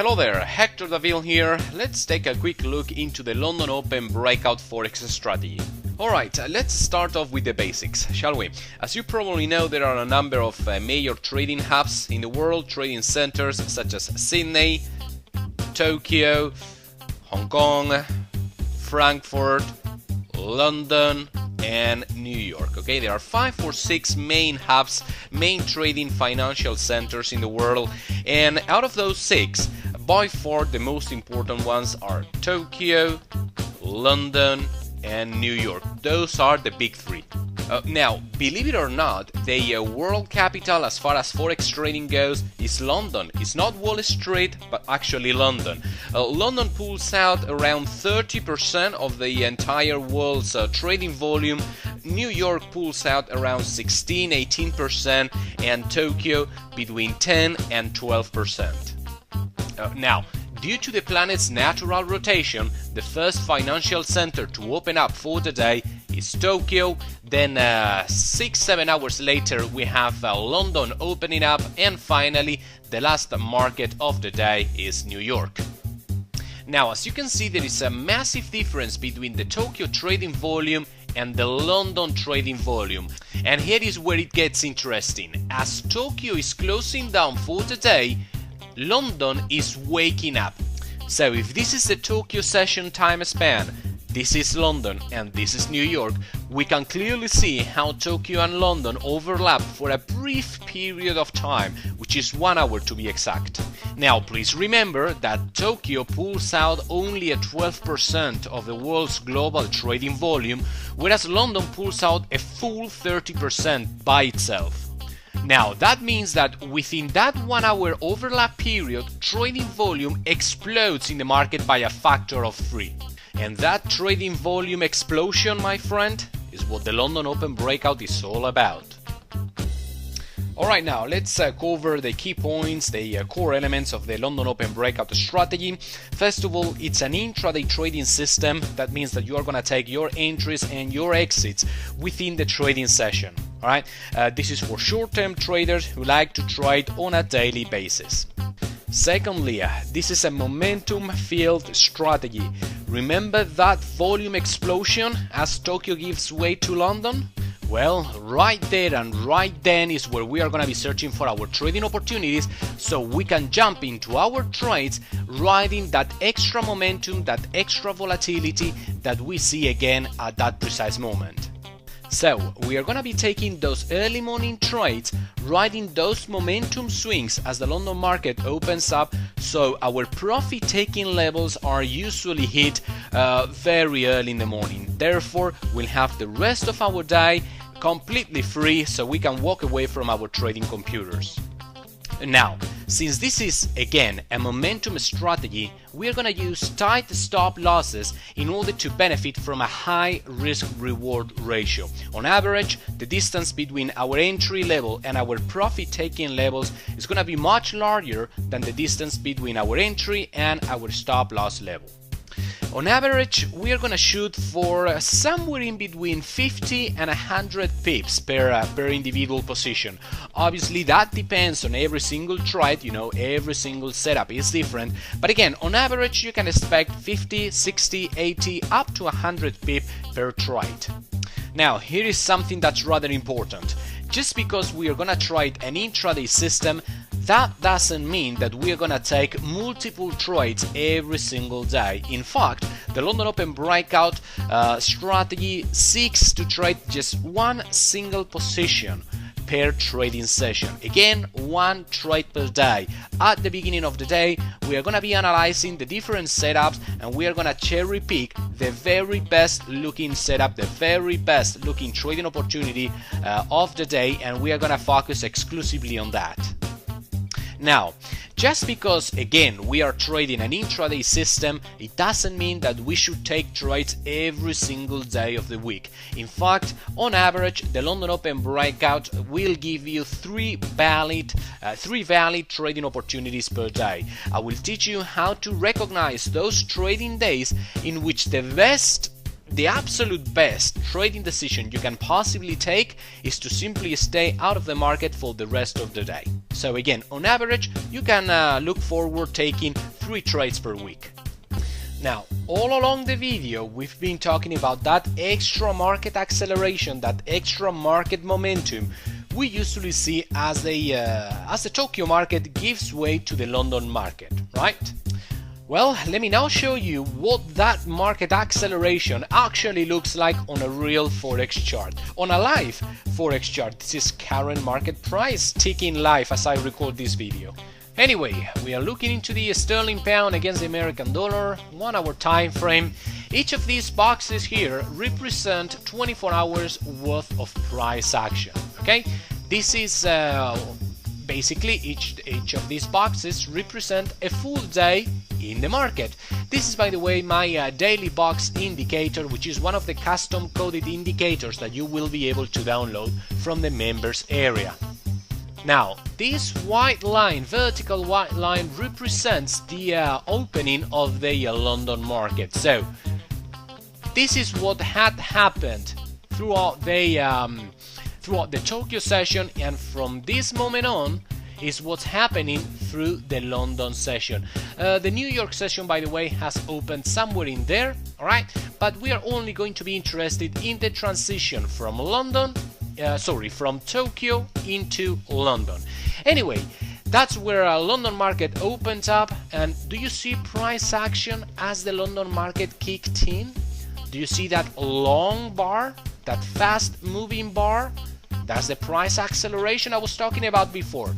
Hello there, Hector Deville here. Let's take a quick look into the London Open Breakout Forex strategy. Alright, let's start off with the basics, shall we? As you probably know, there are a number of major trading hubs in the world, trading centers such as Sydney, Tokyo, Hong Kong, Frankfurt, London, and New York. Okay, there are 5 or 6 main hubs, main trading financial centers in the world, and out of those 6, by far the most important ones are Tokyo, London, and New York. Those are the big 3. Now, believe it or not, the world capital as far as forex trading goes is London. It's not Wall Street, but actually London. London pulls out around 30% of the entire world's trading volume. New York pulls out around 16-18%, and Tokyo between 10 and 12%. Now, due to the planet's natural rotation, the first financial center to open up for the day is Tokyo. Then 6-7 hours later we have London opening up, and finally the last market of the day is New York. Now, as you can see, there is a massive difference between the Tokyo trading volume and the London trading volume, and here is where it gets interesting. As Tokyo is closing down for the day, London is waking up. So if this is the Tokyo session time span, this is London and this is New York, we can clearly see how Tokyo and London overlap for a brief period of time, which is 1 hour to be exact. Now please remember that Tokyo pulls out only at 12% of the world's global trading volume, whereas London pulls out a full 30% by itself. Now that means that within that 1 hour overlap period, trading volume explodes in the market by a factor of 3. And that trading volume explosion, my friend, is what the London Open Breakout is all about. Alright, now let's cover the key points, the core elements of the London Open Breakout strategy. First of all, it's an intraday trading system. That means that you are going to take your entries and your exits within the trading session. Alright, this is for short-term traders who like to trade on a daily basis. Secondly, this is a momentum-filled strategy. Remember that volume explosion as Tokyo gives way to London? Well, right there and right then is where we are going to be searching for our trading opportunities, so we can jump into our trades riding that extra momentum, that extra volatility that we see again at that precise moment. So, we are going to be taking those early morning trades, riding those momentum swings as the London market opens up, so our profit taking levels are usually hit very early in the morning. Therefore, we'll have the rest of our day completely free, so we can walk away from our trading computers. Now, since this is again a momentum strategy, we are going to use tight stop losses in order to benefit from a high risk-reward ratio. On average, the distance between our entry level and our profit-taking levels is going to be much larger than the distance between our entry and our stop loss level. On average, we are going to shoot for somewhere in between 50 and 100 pips per individual position. Obviously, that depends on every single trade, you know, every single setup is different. But again, on average, you can expect 50, 60, 80, up to 100 pip per trade. Now, here is something that's rather important. Just because we are going to trade an intraday system, that doesn't mean that we are going to take multiple trades every single day. In fact, the London Open Breakout strategy seeks to trade just one single position per trading session. Again, one trade per day. At the beginning of the day, we are going to be analyzing the different setups, and we are going to cherry pick the very best looking setup, the very best looking trading opportunity of the day, and we are going to focus exclusively on that. Now, just because, again, we are trading an intraday system, it doesn't mean that we should take trades every single day of the week. In fact, on average, the London Open Breakout will give you three valid trading opportunities per day. I will teach you how to recognize those trading days in which the absolute best trading decision you can possibly take is to simply stay out of the market for the rest of the day. So again, on average, you can look forward taking 3 trades per week. Now, all along the video, we've been talking about that extra market acceleration, that extra market momentum we usually see as the Tokyo market gives way to the London market, right? Well, let me now show you what that market acceleration actually looks like on a real Forex chart, on a live Forex chart. This is current market price ticking live as I record this video. Anyway, we are looking into the sterling pound against the American dollar, 1 hour time frame. Each of these boxes here represent 24 hours worth of price action, okay? This is basically each of these boxes represent a full day in the market. This is, by the way, my daily box indicator, which is one of the custom coded indicators that you will be able to download from the members area. Now, this white line, vertical white line, represents the opening of the London market. So, this is what had happened throughout the Tokyo session, and from this moment on is what's happening through the London session. The New York session, by the way, has opened somewhere in there, alright? But we are only going to be interested in the transition from from Tokyo into London. Anyway, that's where a London market opens up, and do you see price action as the London market kicked in? Do you see that long bar, that fast moving bar? That's the price acceleration I was talking about before.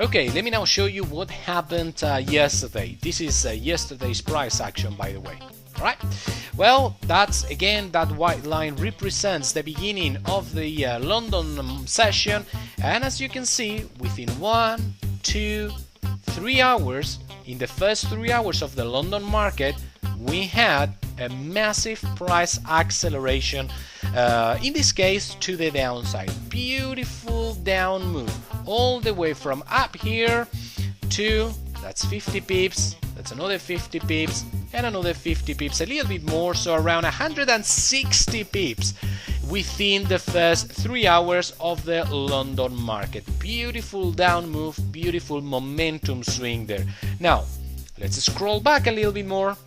Okay, let me now show you what happened yesterday. This is yesterday's price action, by the way. Alright, well, that's again, that white line represents the beginning of the London session, and as you can see, within 1, 2, 3 hours, in the first 3 hours of the London market, we had a massive price acceleration, in this case to the downside. Beautiful down move, all the way from up here to, that's 50 pips, that's another 50 pips, and another 50 pips, a little bit more, so around 160 pips within the first 3 hours of the London market. Beautiful down move, beautiful momentum swing there. Now, let's scroll back a little bit more.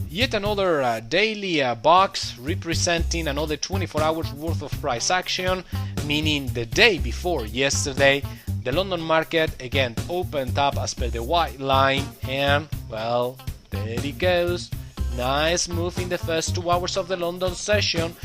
Yet another daily box representing another 24 hours worth of price action, meaning the day before yesterday, the London market again opened up as per the white line, and well, there it goes. Nice move in the first 2 hours of the London session.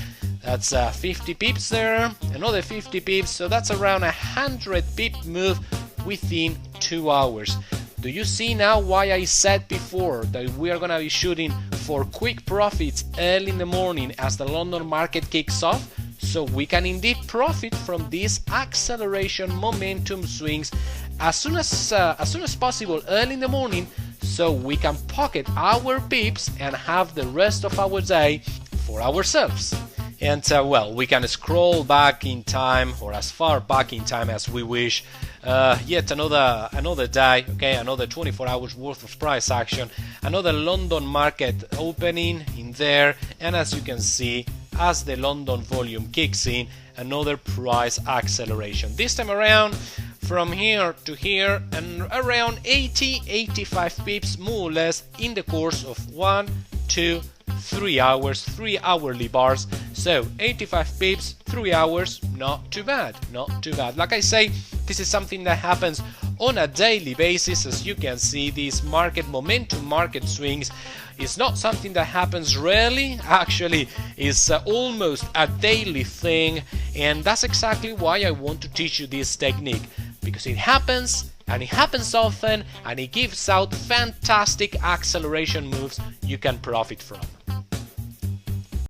That's 50 pips there, another 50 pips, so that's around 100 pip move within 2 hours. Do you see now why I said before that we are going to be shooting for quick profits early in the morning as the London market kicks off? So we can indeed profit from these acceleration momentum swings as soon as possible early in the morning, so we can pocket our pips and have the rest of our day for ourselves. And well, we can scroll back in time, or as far back in time as we wish. Yet another day, okay, another 24 hours worth of price action, another London market opening in there, and as you can see, as the London volume kicks in, another price acceleration. This time around, from here to here, and around 80-85 pips more or less in the course of 1, 2, 3 hours, 3 hourly bars. So 85 pips, 3 hours, not too bad, not too bad. Like I say, this is something that happens on a daily basis. As you can see, these market momentum, market swings, is not something that happens rarely. Actually, it's almost a daily thing, and that's exactly why I want to teach you this technique, because it happens, and it happens often, and it gives out fantastic acceleration moves you can profit from.